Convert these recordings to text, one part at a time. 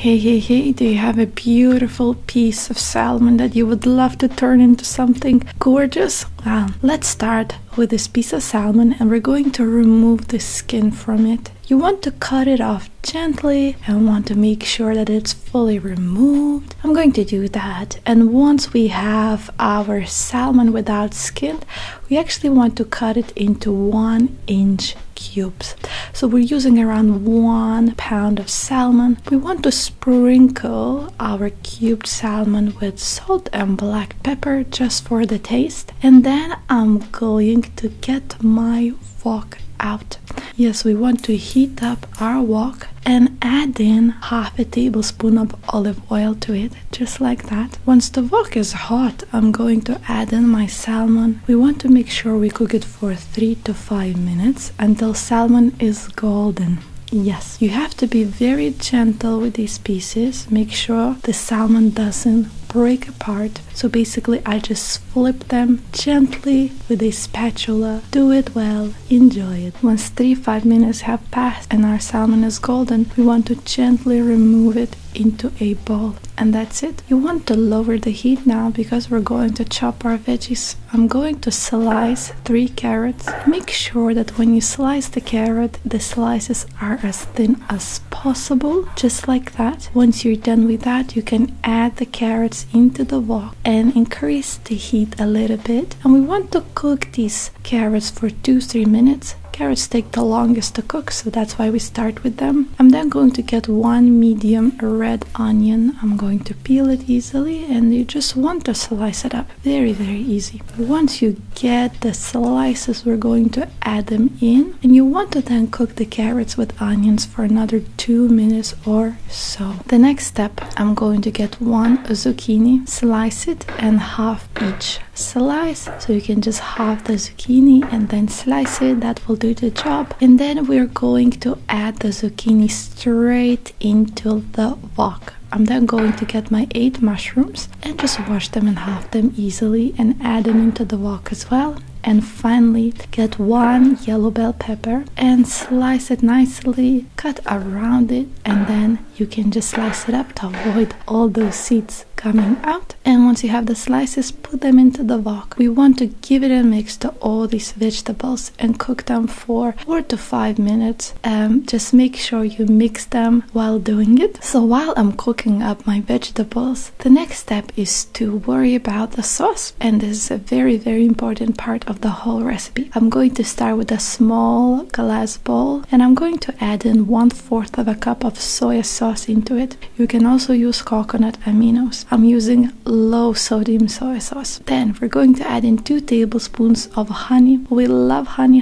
Hey, do you have a beautiful piece of salmon that you would love to turn into something gorgeous? Well, let's start with this piece of salmon and we're going to remove the skin from it. You want to cut it off gently and want to make sure that it's fully removed. I'm going to do that, and once we have our salmon without skin, we actually want to cut it into 1-inch cubes. So we're using around 1 pound of salmon. We want to sprinkle our cubed salmon with salt and black pepper just for the taste, and then I'm going to get my wok out. Yes, we want to heat up our wok and add in half a tablespoon of olive oil to it, just like that. Once the wok is hot, I'm going to add in my salmon. We want to make sure we cook it for 3 to 5 minutes until salmon is golden. Yes, you have to be very gentle with these pieces. Make sure the salmon doesn't break apart. So basically I just flip them gently with a spatula. Do it well, enjoy it. Once 3-5 minutes have passed and our salmon is golden, we want to gently remove it into a bowl, and that's it. You want to lower the heat now because we're going to chop our veggies. I'm going to slice 3 carrots. Make sure that when you slice the carrot, the slices are as thin as possible, just like that. Once you're done with that, you can add the carrots into the wok and increase the heat a little bit, and we want to cook these carrots for 2-3 minutes. Carrots take the longest to cook, so that's why we start with them. I'm then going to get 1 medium red onion. I'm going to peel it easily, and you just want to slice it up. Very easy. Once you get the slices, we're going to add them in, and you want to then cook the carrots with onions for another 2 minutes or so. The next step, I'm going to get 1 zucchini, slice it, and half each slice, so you can just half the zucchini and then slice it. That will do the job. And then we're going to add the zucchini straight into the wok. I'm then going to get my 8 mushrooms and just wash them and half them easily and add them into the wok as well. And finally, get 1 yellow bell pepper and slice it nicely, cut around it, and then you can just slice it up to avoid all those seeds coming out. And once you have the slices, put them into the wok. We want to give it a mix to all these vegetables and cook them for 4 to 5 minutes. Just make sure you mix them while doing it. So while I'm cooking up my vegetables, the next step is to worry about the sauce, and this is a very important part of the whole recipe. I'm going to start with a small glass bowl, and I'm going to add in 1/4 of a cup of soy sauce into it. You can also use coconut aminos. I'm using low sodium soy sauce. Then we're going to add in 2 tablespoons of honey. We love honey,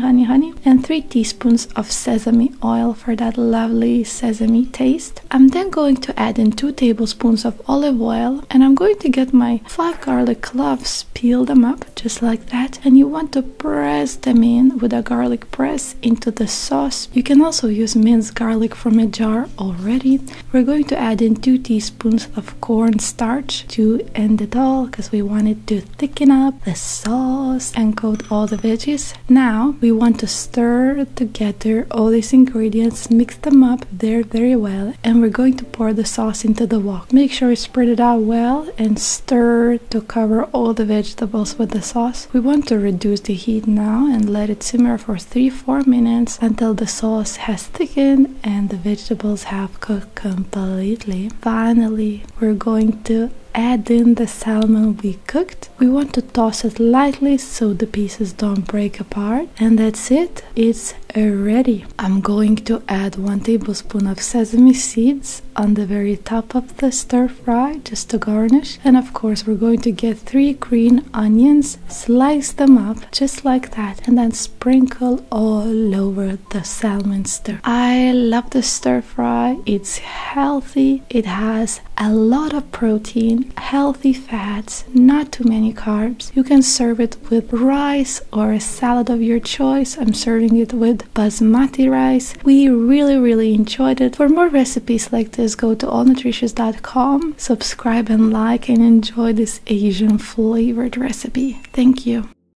and 3 teaspoons of sesame oil for that lovely sesame taste. I'm then going to add in 2 tablespoons of olive oil, and I'm going to get my 5 garlic cloves, peel them up just like that, and you want to press them in with a garlic press into the sauce. You can also use minced garlic from a jar already. We're going to add in 2 teaspoons of cornstarch to end it all because we want it to thicken up the sauce and coat all the veggies. Now we want to stir together all these ingredients, mix them up very well, and we're going to pour the sauce into the wok. Make sure you spread it out well and stir to cover all the vegetables with the sauce. We want to reduce the heat now and let it simmer for 3-4 minutes until the sauce has thickened and the vegetables have cooked completely. Finally, we're going to add in the salmon we cooked. We want to toss it lightly so the pieces don't break apart, and that's it. It's ready. I'm going to add 1 tablespoon of sesame seeds on the very top of the stir fry just to garnish, and of course we're going to get 3 green onions, slice them up just like that, and then sprinkle all over the salmon stir. I love the stir fry. It's healthy, it has a lot of protein, healthy fats, not too many carbs. You can serve it with rice or a salad of your choice. I'm serving it with basmati rice. We really enjoyed it. For more recipes like this, go to allnutritious.com, subscribe and like, and enjoy this Asian flavored recipe. Thank you.